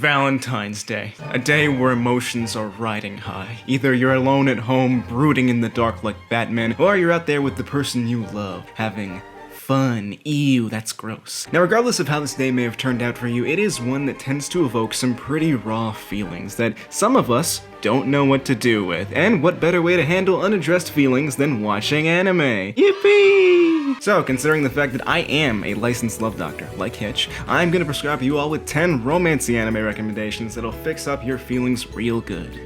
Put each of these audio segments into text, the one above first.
Valentine's Day. A day where emotions are riding high. Either you're alone at home, brooding in the dark like Batman, or you're out there with the person you love, having fun. Ew, that's gross. Now, regardless of how this day may have turned out for you, it is one that tends to evoke some pretty raw feelings that some of us don't know what to do with. And what better way to handle unaddressed feelings than watching anime? Yippee! So, considering the fact that I am a licensed love doctor, like Hitch, I'm gonna prescribe you all with 10 romancy anime recommendations that'll fix up your feelings real good.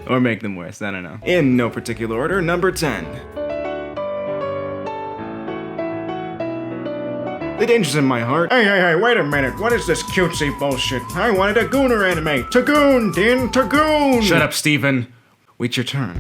Or make them worse, I don't know. In no particular order, number 10. The Danger's in My Heart. Hey, wait a minute. What is this cutesy bullshit? I wanted a Gooner anime. Tagoon, Din, Tagoon! Shut up, Steven. Wait your turn.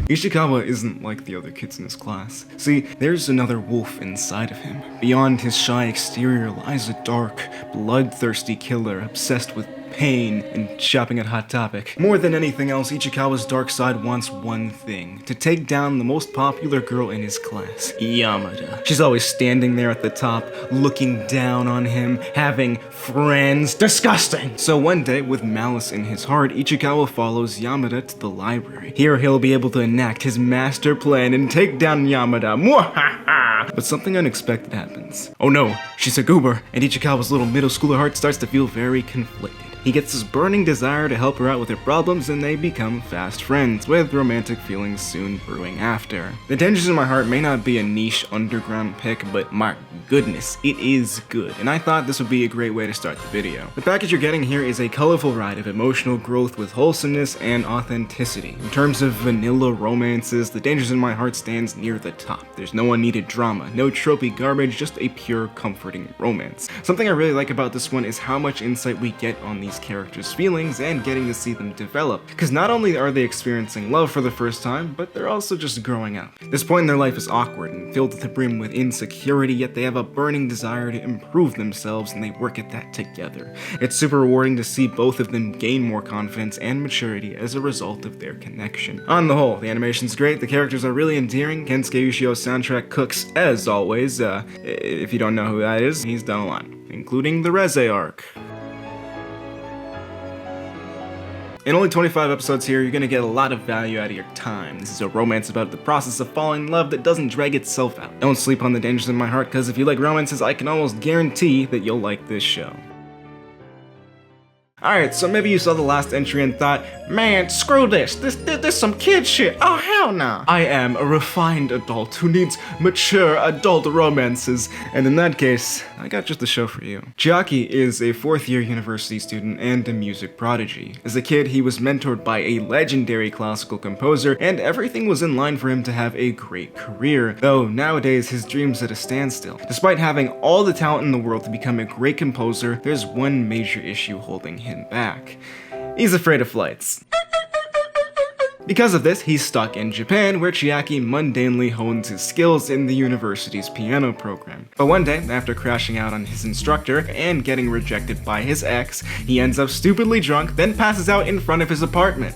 Ishikawa isn't like the other kids in his class. See, there's another wolf inside of him. Beyond his shy exterior lies a dark, bloodthirsty killer obsessed with pain and shopping at Hot Topic. More than anything else, Ichikawa's dark side wants one thing: to take down the most popular girl in his class, Yamada. She's always standing there at the top, looking down on him, having friends. Disgusting! So one day, with malice in his heart, Ichikawa follows Yamada to the library. Here he'll be able to enact his master plan and take down Yamada. Mwahaha! But something unexpected happens. Oh no, she's a goober, and Ichikawa's little middle schooler heart starts to feel very conflicted. He gets this burning desire to help her out with her problems, and they become fast friends, with romantic feelings soon brewing after. The Danger's in My Heart may not be a niche underground pick, but my goodness, it is good, and I thought this would be a great way to start the video. The package you're getting here is a colorful ride of emotional growth with wholesomeness and authenticity. In terms of vanilla romances, The Danger's in My Heart stands near the top. There's no unneeded drama, no tropey garbage, just a pure, comforting romance. Something I really like about this one is how much insight we get on these characters' feelings and getting to see them develop, because not only are they experiencing love for the first time, but they're also just growing up. This point in their life is awkward and filled to the brim with insecurity, yet they have a burning desire to improve themselves, and they work at that together. It's super rewarding to see both of them gain more confidence and maturity as a result of their connection. On the whole, the animation's great, the characters are really endearing, Kensuke Ushio's soundtrack cooks as always. If you don't know who that is, he's done a lot, including the Reze arc. In only 25 episodes here, you're gonna get a lot of value out of your time. This is a romance about the process of falling in love that doesn't drag itself out. Don't sleep on The Danger's in My Heart, because if you like romances, I can almost guarantee that you'll like this show. Alright, so maybe you saw the last entry and thought, man, screw this some kid shit, oh hell no. I am a refined adult who needs mature adult romances, and in that case, I got just the show for you. Chiaki is a 4th-year university student and a music prodigy. As a kid, he was mentored by a legendary classical composer, and everything was in line for him to have a great career, though nowadays his dream's at a standstill. Despite having all the talent in the world to become a great composer, there's one major issue holding him back. He's afraid of flights. Because of this, he's stuck in Japan, where Chiaki mundanely hones his skills in the university's piano program. But one day, after crashing out on his instructor and getting rejected by his ex, he ends up stupidly drunk, then passes out in front of his apartment.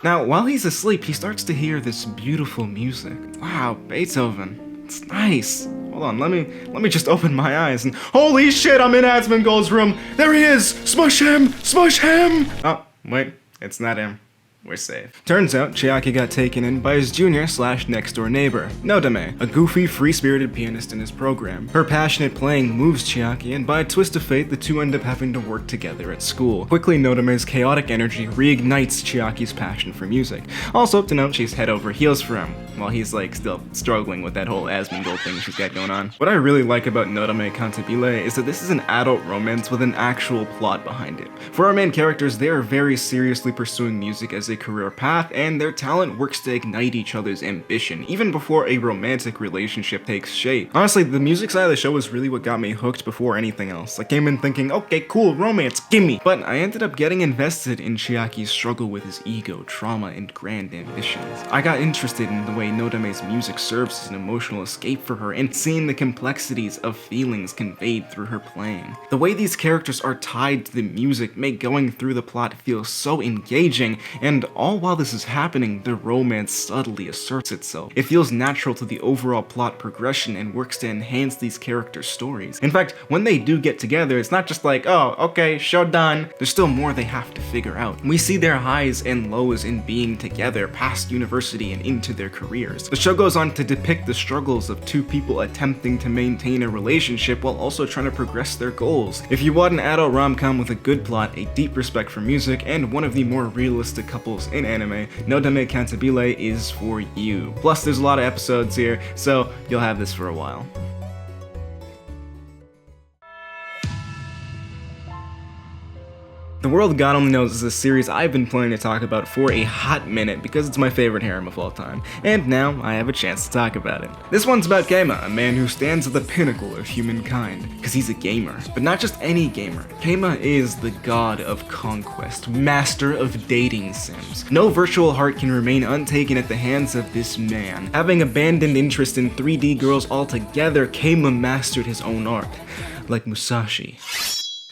Now, while he's asleep, he starts to hear this beautiful music. Wow, Beethoven. It's nice. Hold on, let me just open my eyes and holy shit, I'm in Asmongold's room! There he is! Smush him! Smush him! Oh, wait, it's not him. We're safe. Turns out, Chiaki got taken in by his junior/next-door neighbor, Nodame, a goofy, free-spirited pianist in his program. Her passionate playing moves Chiaki, and by a twist of fate, the two end up having to work together at school. Quickly, Nodame's chaotic energy reignites Chiaki's passion for music. Also, to note, she's head over heels for him, while he's still struggling with that whole Asmongold thing she's got going on. What I really like about Nodame Cantabile is that this is an adult romance with an actual plot behind it. For our main characters, they are very seriously pursuing music as a career path, and their talent works to ignite each other's ambition, even before a romantic relationship takes shape. Honestly, the music side of the show is really what got me hooked before anything else. I came in thinking, okay, cool, romance, gimme! But I ended up getting invested in Chiaki's struggle with his ego, trauma, and grand ambitions. I got interested in the way Nodame's music serves as an emotional escape for her, and seeing the complexities of feelings conveyed through her playing. The way these characters are tied to the music make going through the plot feel so engaging, and And all while this is happening, the romance subtly asserts itself. It feels natural to the overall plot progression and works to enhance these characters' stories. In fact, when they do get together, it's not just like, oh, okay, show done. There's still more they have to figure out. We see their highs and lows in being together past university and into their careers. The show goes on to depict the struggles of two people attempting to maintain a relationship while also trying to progress their goals. If you want an adult rom-com with a good plot, a deep respect for music, and one of the more realistic couples in anime, Nodame Cantabile is for you. Plus, there's a lot of episodes here, so you'll have this for a while. The World God Only Knows is a series I've been planning to talk about for a hot minute because it's my favorite harem of all time, and now I have a chance to talk about it. This one's about Keima, a man who stands at the pinnacle of humankind, because he's a gamer. But not just any gamer. Keima is the god of conquest, master of dating sims. No virtual heart can remain untaken at the hands of this man. Having abandoned interest in 3D girls altogether, Keima mastered his own art, like Musashi.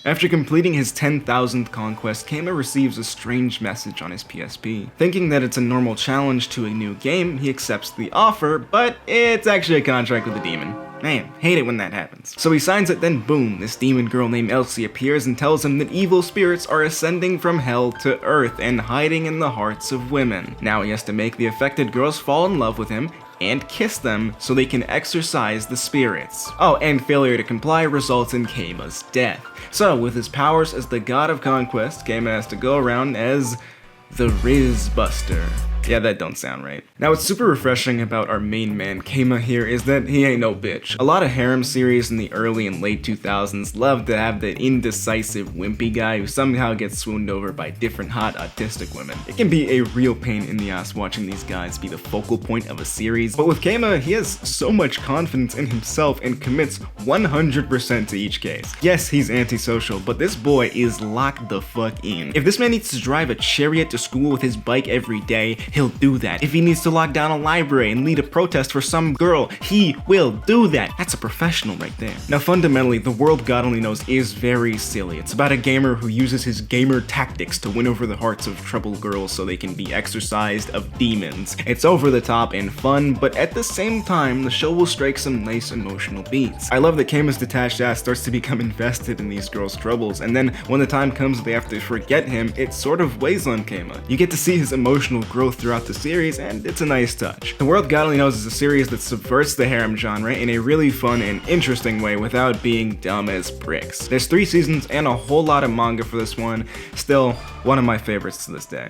After completing his 10,000th conquest, Keima receives a strange message on his PSP. Thinking that it's a normal challenge to a new game, he accepts the offer, but it's actually a contract with a demon. Man, hate it when that happens. So he signs it, then boom, this demon girl named Elsie appears and tells him that evil spirits are ascending from hell to earth and hiding in the hearts of women. Now he has to make the affected girls fall in love with him and kiss them so they can exorcise the spirits. Oh, and failure to comply results in Keima's death. So, with his powers as the god of conquest, Keima has to go around as the Riz Buster. Yeah, that don't sound right. Now, what's super refreshing about our main man, Keima here, is that he ain't no bitch. A lot of harem series in the early and late 2000s love to have the indecisive, wimpy guy who somehow gets swooned over by different hot, autistic women. It can be a real pain in the ass watching these guys be the focal point of a series, but with Keima, he has so much confidence in himself and commits 100% to each case. Yes, he's antisocial, but this boy is locked the fuck in. If this man needs to drive a chariot to school with his bike every day, he'll do that. If he needs to lock down a library and lead a protest for some girl, he will do that. That's a professional right there. Now, fundamentally, The World God Only Knows is very silly. It's about a gamer who uses his gamer tactics to win over the hearts of troubled girls so they can be exorcised of demons. It's over the top and fun, but at the same time, the show will strike some nice emotional beats. I love that Keima's detached ass starts to become invested in these girls' troubles, and then when the time comes they have to forget him, it sort of weighs on Keima. You get to see his emotional growth throughout the series, and it's a nice touch. The World God Only Knows is a series that subverts the harem genre in a really fun and interesting way without being dumb as bricks. There's 3 seasons and a whole lot of manga for this one, still one of my favorites to this day.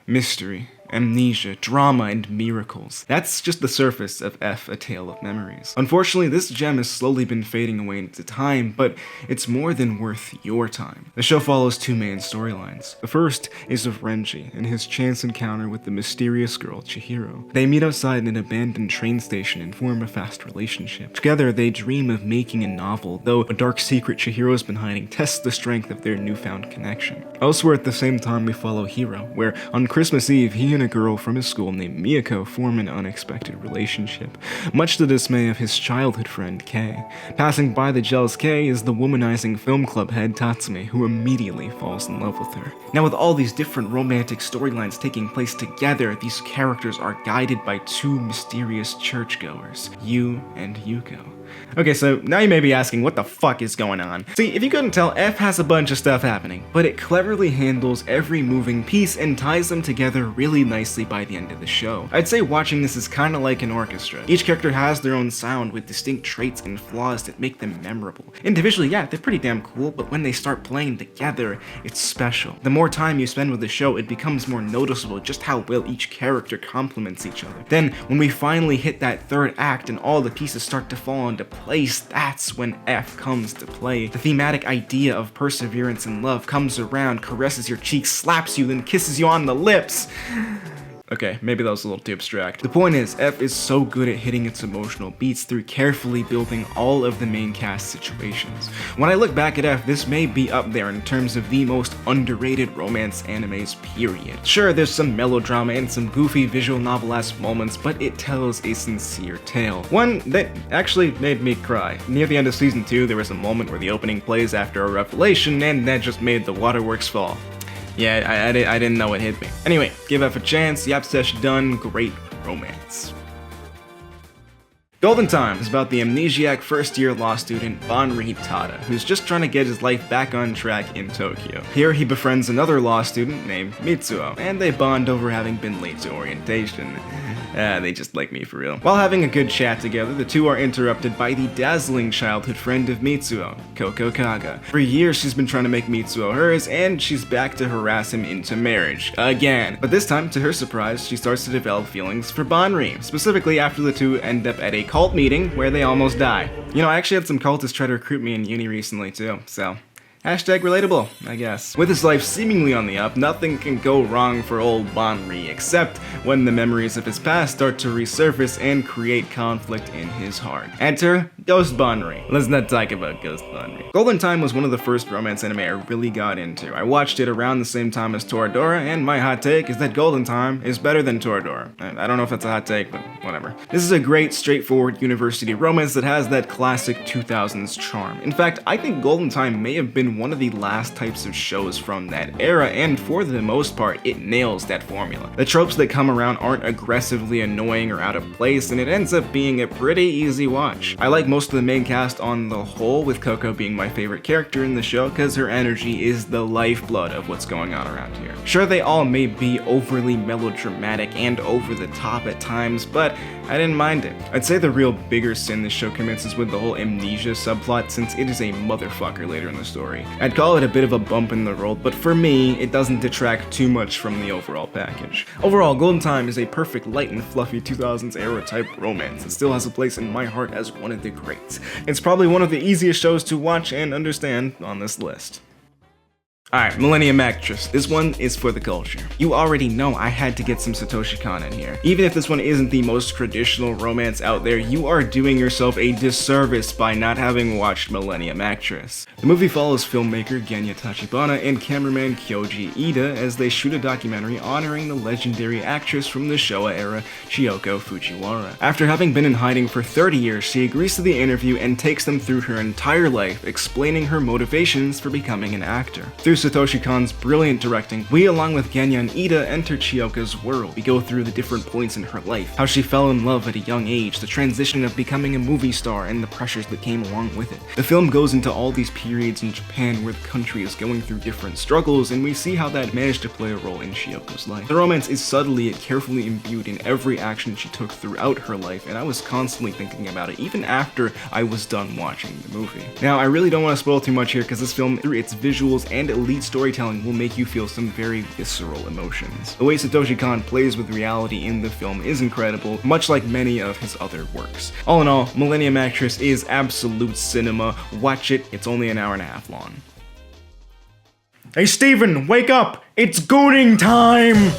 Mystery, amnesia, drama, and miracles. That's just the surface of F, A Tale of Memories. Unfortunately, this gem has slowly been fading away into time, but it's more than worth your time. The show follows 2 main storylines. The first is of Renji and his chance encounter with the mysterious girl Chihiro. They meet outside an abandoned train station and form a fast relationship. Together, they dream of making a novel, though a dark secret Chihiro's been hiding tests the strength of their newfound connection. Elsewhere at the same time, we follow Hiro, where on Christmas Eve, he and a girl from his school named Miyako form an unexpected relationship, much to the dismay of his childhood friend Kei. Passing by the jealous Kei is the womanizing film club head Tatsume, who immediately falls in love with her. Now, with all these different romantic storylines taking place together, these characters are guided by 2 mysterious churchgoers, Yu and Yuko. Okay, so now you may be asking, what the fuck is going on? See, if you couldn't tell, F has a bunch of stuff happening, but it cleverly handles every moving piece and ties them together really nicely by the end of the show. I'd say watching this is kinda like an orchestra. Each character has their own sound with distinct traits and flaws that make them memorable. Individually, yeah, they're pretty damn cool, but when they start playing together, it's special. The more time you spend with the show, it becomes more noticeable just how well each character complements each other. Then, when we finally hit that 3rd act and all the pieces start to fall into place, that's when F comes to play. The thematic idea of perseverance and love comes around, caresses your cheeks, slaps you, then kisses you on the lips. Okay, maybe that was a little too abstract. The point is, F is so good at hitting its emotional beats through carefully building all of the main cast situations. When I look back at F, this may be up there in terms of the most underrated romance animes, period. Sure, there's some melodrama and some goofy visual novel-esque moments, but it tells a sincere tale. One that actually made me cry. Near the end of season 2, there was a moment where the opening plays after a revelation, and that just made the waterworks fall. Yeah, I didn't know it hit me. Anyway, give F a chance, yap sesh done, great romance. Golden Time is about the amnesiac first-year law student Banri Tada, who's just trying to get his life back on track in Tokyo. Here he befriends another law student named Mitsuo, and they bond over having been late to orientation. They just like me for real. While having a good chat together, the two are interrupted by the dazzling childhood friend of Mitsuo, Koko Kaga. For years she's been trying to make Mitsuo hers, and she's back to harass him into marriage. Again. But this time, to her surprise, she starts to develop feelings for Banri, specifically after the two end up at a cult meeting where they almost die. You know, I actually had some cultists try to recruit me in uni recently too, so hashtag relatable, I guess. With his life seemingly on the up, nothing can go wrong for old Banri, except when the memories of his past start to resurface and create conflict in his heart. Enter Ghost Banri. Let's not talk about Ghost Banri. Golden Time was one of the first romance anime I really got into. I watched it around the same time as Toradora, and my hot take is that Golden Time is better than Toradora. I don't know if that's a hot take, but whatever. This is a great, straightforward university romance that has that classic 2000s charm. In fact, I think Golden Time may have been one of the last types of shows from that era, and for the most part, it nails that formula. The tropes that come around aren't aggressively annoying or out of place, and it ends up being a pretty easy watch. I like most of the main cast on the whole, with Coco being my favorite character in the show because her energy is the lifeblood of what's going on around here. Sure, they all may be overly melodramatic and over the top at times, but I didn't mind it. I'd say the real bigger sin this show commits is with the whole amnesia subplot, since it is a motherfucker later in the story. I'd call it a bit of a bump in the road, but for me, it doesn't detract too much from the overall package. Overall, Golden Time is a perfect light and fluffy 2000s era type romance that still has a place in my heart as one of the greats. It's probably one of the easiest shows to watch and understand on this list. Alright, Millennium Actress. This one is for the culture. You already know I had to get some Satoshi Kon in here. Even if this one isn't the most traditional romance out there, you are doing yourself a disservice by not having watched Millennium Actress. The movie follows filmmaker Genya Tachibana and cameraman Kyoji Ida as they shoot a documentary honoring the legendary actress from the Showa era, Chiyoko Fujiwara. After having been in hiding for 30 years, she agrees to the interview and takes them through her entire life, explaining her motivations for becoming an actor. Through Satoshi Kon's brilliant directing, we, along with Genya and Ida, enter Chiyoko's world. We go through the different points in her life, how she fell in love at a young age, the transition of becoming a movie star, and the pressures that came along with it. The film goes into all these periods in Japan where the country is going through different struggles, and we see how that managed to play a role in Chiyoko's life. The romance is subtly yet carefully imbued in every action she took throughout her life, and I was constantly thinking about it even after I was done watching the movie. Now, I really don't want to spoil too much here because this film, through its visuals and elite storytelling, will make you feel some very visceral emotions. The way Satoshi Kon plays with reality in the film is incredible, much like many of his other works. All in all, Millennium Actress is absolute cinema. Watch it, it's only an hour and a half long. Hey Steven, wake up! It's gooning time!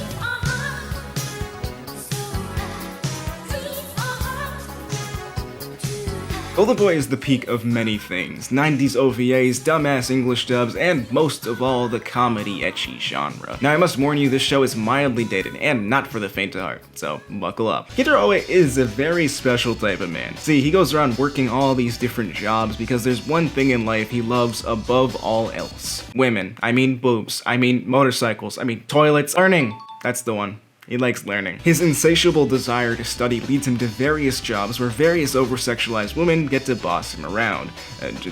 Golden Boy is the peak of many things. 90s OVAs, dumbass English dubs, and most of all, the comedy ecchi genre. Now I must warn you, this show is mildly dated, and not for the faint of heart, so buckle up. Kintaro Oe is a very special type of man. See, he goes around working all these different jobs because there's one thing in life he loves above all else. Women. I mean boobs. I mean motorcycles. I mean toilets. Learning. That's the one. He likes learning. His insatiable desire to study leads him to various jobs where various over-sexualized women get to boss him around,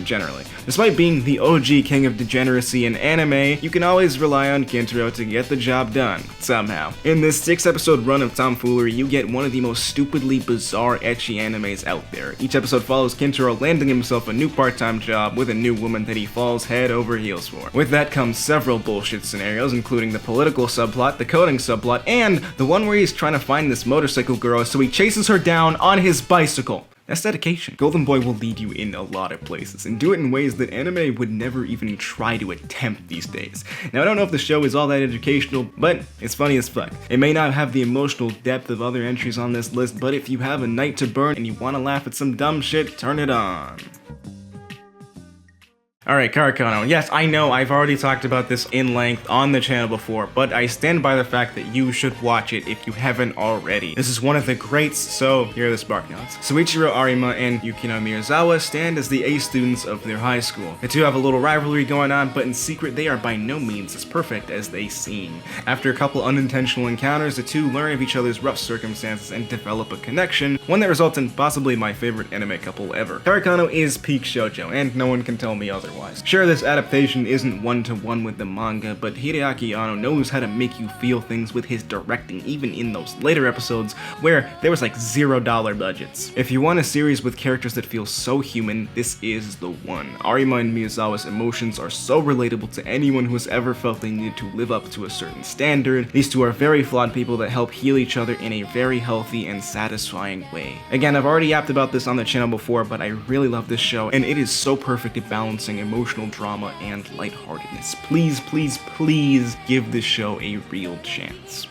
generally. Despite being the OG king of degeneracy in anime, you can always rely on Kintaro to get the job done, somehow. In this 6-episode run of tomfoolery, you get one of the most stupidly bizarre ecchi animes out there. Each episode follows Kintaro landing himself a new part-time job with a new woman that he falls head over heels for. With that comes several bullshit scenarios, including the political subplot, the coding subplot, and the one where he's trying to find this motorcycle girl, so he chases her down on his bicycle. That's dedication. Golden Boy will lead you in a lot of places, and do it in ways that anime would never even try to attempt these days. Now I don't know if the show is all that educational, but it's funny as fuck. It may not have the emotional depth of other entries on this list, but if you have a night to burn and you want to laugh at some dumb shit, turn it on. Alright, Kare Kano. Yes, I know I've already talked about this in length on the channel before, but I stand by the fact that you should watch it if you haven't already. This is one of the greats, so here are the spark notes. Soichiro Arima and Yukino Miyazawa stand as the A students of their high school. The two have a little rivalry going on, but in secret they are by no means as perfect as they seem. After a couple unintentional encounters, the two learn of each other's rough circumstances and develop a connection, one that results in possibly my favorite anime couple ever. Kare Kano is peak shoujo, and no one can tell me otherwise. Sure, this adaptation isn't one-to-one with the manga, but Hideaki Anno knows how to make you feel things with his directing, even in those later episodes where there was like $0 budgets. If you want a series with characters that feel so human, this is the one. Arima and Miyazawa's emotions are so relatable to anyone who has ever felt they needed to live up to a certain standard. These two are very flawed people that help heal each other in a very healthy and satisfying way. Again, I've already yapped about this on the channel before, but I really love this show, and it is so perfect at balancing emotional drama and lightheartedness. Please, please, please give this show a real chance.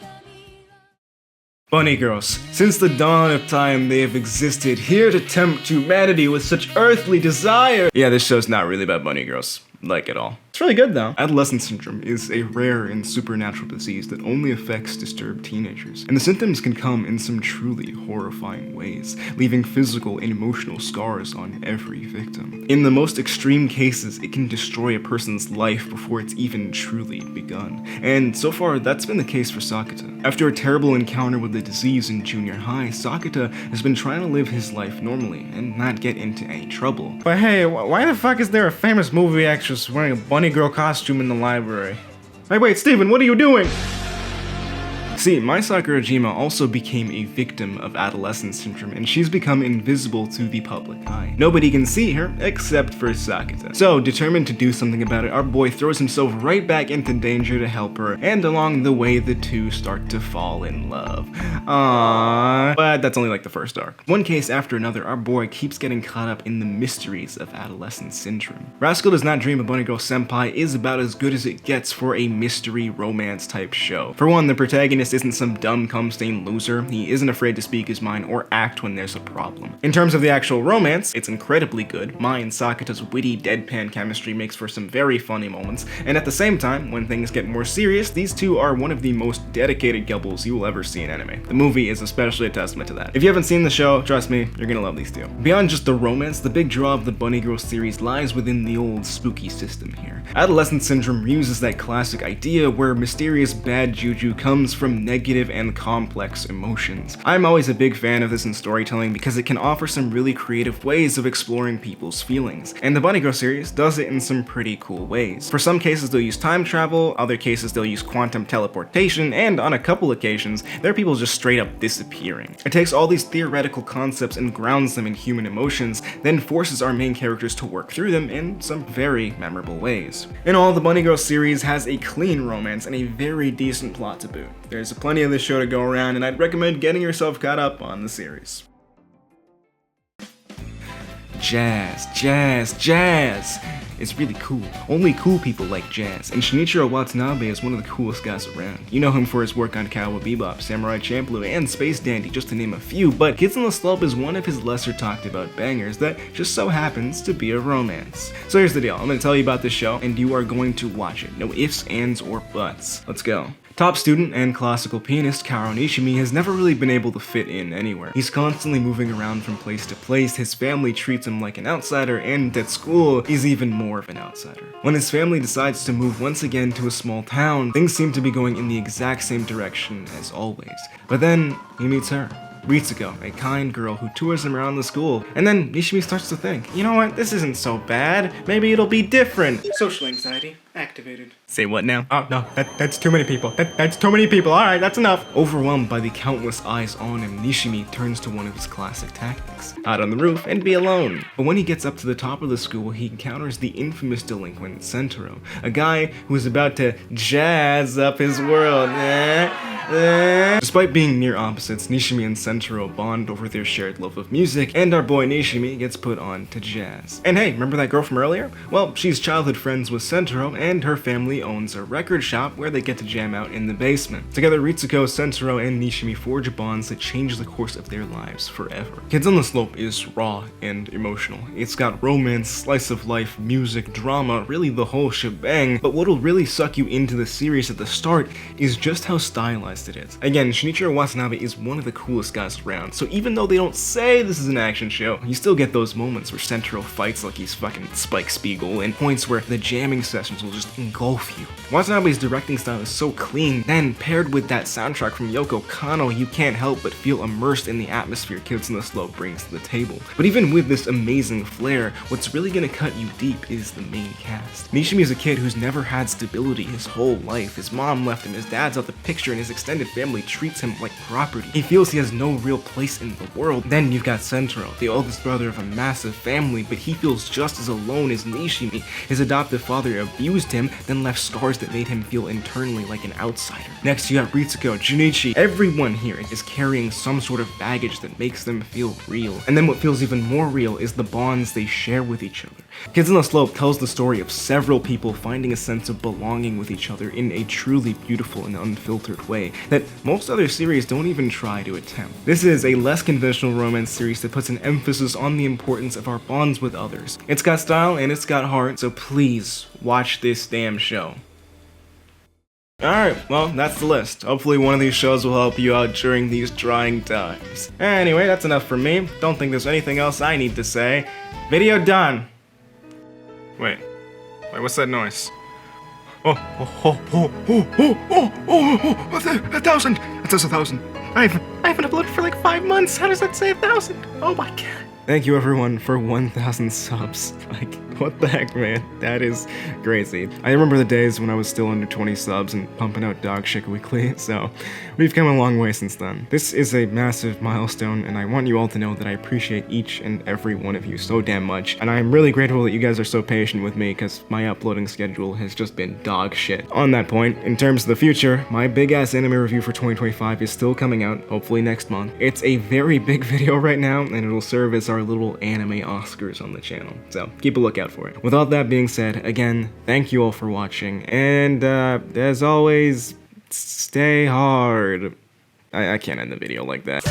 Bunny girls. Since the dawn of time they have existed, here to tempt humanity with such earthly desire. Yeah, this show's not really about bunny girls, like at all. It's really good though. Adolescence syndrome is a rare and supernatural disease that only affects disturbed teenagers, and the symptoms can come in some truly horrifying ways, leaving physical and emotional scars on every victim. In the most extreme cases, it can destroy a person's life before it's even truly begun, and so far that's been the case for Sakata. After a terrible encounter with the disease in junior high, Sakata has been trying to live his life normally and not get into any trouble. But hey, why the fuck is there a famous movie actress wearing a bunny girl costume in the library? Hey, wait, Steven, what are you doing? See, Mai Sakurajima also became a victim of adolescence syndrome, and she's become invisible to the public eye. Nobody can see her except for Sakata. So, determined to do something about it, our boy throws himself right back into danger to help her, and along the way the two start to fall in love. Aww. But that's only like the first arc. One case after another, our boy keeps getting caught up in the mysteries of adolescence syndrome. Rascal Does Not Dream of Bunny Girl Senpai is about as good as it gets for a mystery romance type show. For one, the protagonist isn't some dumb cum-stained loser. He isn't afraid to speak his mind or act when there's a problem. In terms of the actual romance, it's incredibly good. Mai and Sakata's witty, deadpan chemistry makes for some very funny moments, and at the same time, when things get more serious, these two are one of the most dedicated couples you will ever see in anime. The movie is especially a testament to that. If you haven't seen the show, trust me, you're gonna love these two. Beyond just the romance, the big draw of the Bunny Girl series lies within the old spooky system here. Adolescence syndrome uses that classic idea where mysterious bad juju comes from negative and complex emotions. I'm always a big fan of this in storytelling because it can offer some really creative ways of exploring people's feelings, and the Bunny Girl series does it in some pretty cool ways. For some cases they'll use time travel, other cases they'll use quantum teleportation, and on a couple occasions, there are people just straight up disappearing. It takes all these theoretical concepts and grounds them in human emotions, then forces our main characters to work through them in some very memorable ways. In all, the Bunny Girl series has a clean romance and a very decent plot to boot. There's plenty of this show to go around, and I'd recommend getting yourself caught up on the series. Jazz, jazz, jazz! It's really cool. Only cool people like jazz, and Shinichiro Watanabe is one of the coolest guys around. You know him for his work on Cowboy Bebop, Samurai Champloo, and Space Dandy, just to name a few, but Kids on the Slope is one of his lesser talked about bangers that just so happens to be a romance. So here's the deal, I'm gonna tell you about this show, and you are going to watch it. No ifs, ands, or buts. Let's go. Top student and classical pianist Karo Nishimi has never really been able to fit in anywhere. He's constantly moving around from place to place, his family treats him like an outsider, and at school, he's even more of an outsider. When his family decides to move once again to a small town, things seem to be going in the exact same direction as always. But then, he meets her. Ritsuko, a kind girl who tours him around the school, and then Nishimi starts to think, you know what, this isn't so bad, maybe it'll be different. Social anxiety activated. Say what now? Oh no, that's too many people. That's too many people, alright, that's enough. Overwhelmed by the countless eyes on him, Nishimi turns to one of his classic tactics, hide on the roof and be alone. But when he gets up to the top of the school, he encounters the infamous delinquent Sentaro, a guy who is about to jazz up his world. Despite being near opposites, Nishimi and Sentaro bond over their shared love of music, and our boy Nishimi gets put on to jazz. And hey, remember that girl from earlier? Well, she's childhood friends with Sentaro, and her family owns a record shop where they get to jam out in the basement. Together, Ritsuko, Sentaro, and Nishimi forge bonds that change the course of their lives forever. Kids on the Slope is raw and emotional. It's got romance, slice of life, music, drama, really the whole shebang, but what'll really suck you into the series at the start is just how stylized it is. Again, Shinichiro Watanabe is one of the coolest guys around, so even though they don't say this is an action show, you still get those moments where Sentaro fights like he's fucking Spike Spiegel, and points where the jamming sessions will just engulf you. Watanabe's directing style is so clean, then paired with that soundtrack from Yoko Kanno, you can't help but feel immersed in the atmosphere Kids on the Slope brings to the table. But even with this amazing flair, what's really gonna cut you deep is the main cast. Nishimi is a kid who's never had stability his whole life. His mom left him, his dad's out the picture, and his extended family treats him like property. He feels he has no real place in the world. Then you've got Sentaro, the oldest brother of a massive family, but he feels just as alone as Nishimi. His adoptive father abused him, then left scars that made him feel internally like an outsider. Next you got Ritsuko, Junichi. Everyone here is carrying some sort of baggage that makes them feel real. And then what feels even more real is the bonds they share with each other. Kids on the Slope tells the story of several people finding a sense of belonging with each other in a truly beautiful and unfiltered way that most other series don't even try to attempt. This is a less conventional romance series that puts an emphasis on the importance of our bonds with others. It's got style and it's got heart, so please watch this damn show. Alright, well, that's the list. Hopefully one of these shows will help you out during these trying times. Anyway, that's enough for me. Don't think there's anything else I need to say. Video done! Wait, what's that noise? Oh, 1,000! It says 1,000. I haven't uploaded for like 5 months. How does that say 1,000? Oh my god. Thank you everyone for 1,000 subs. Like, what the heck, man? That is crazy. I remember the days when I was still under 20 subs and pumping out dog shit weekly, so we've come a long way since then. This is a massive milestone, and I want you all to know that I appreciate each and every one of you so damn much, and I'm really grateful that you guys are so patient with me, because my uploading schedule has just been dog shit. On that point, in terms of the future, my big-ass anime review for 2025 is still coming out, hopefully next month. It's a very big video right now, and it'll serve as our little anime Oscars on the channel, so keep a lookout for it. With all that being said, again, thank you all for watching, and as always, stay hard. I can't end the video like that.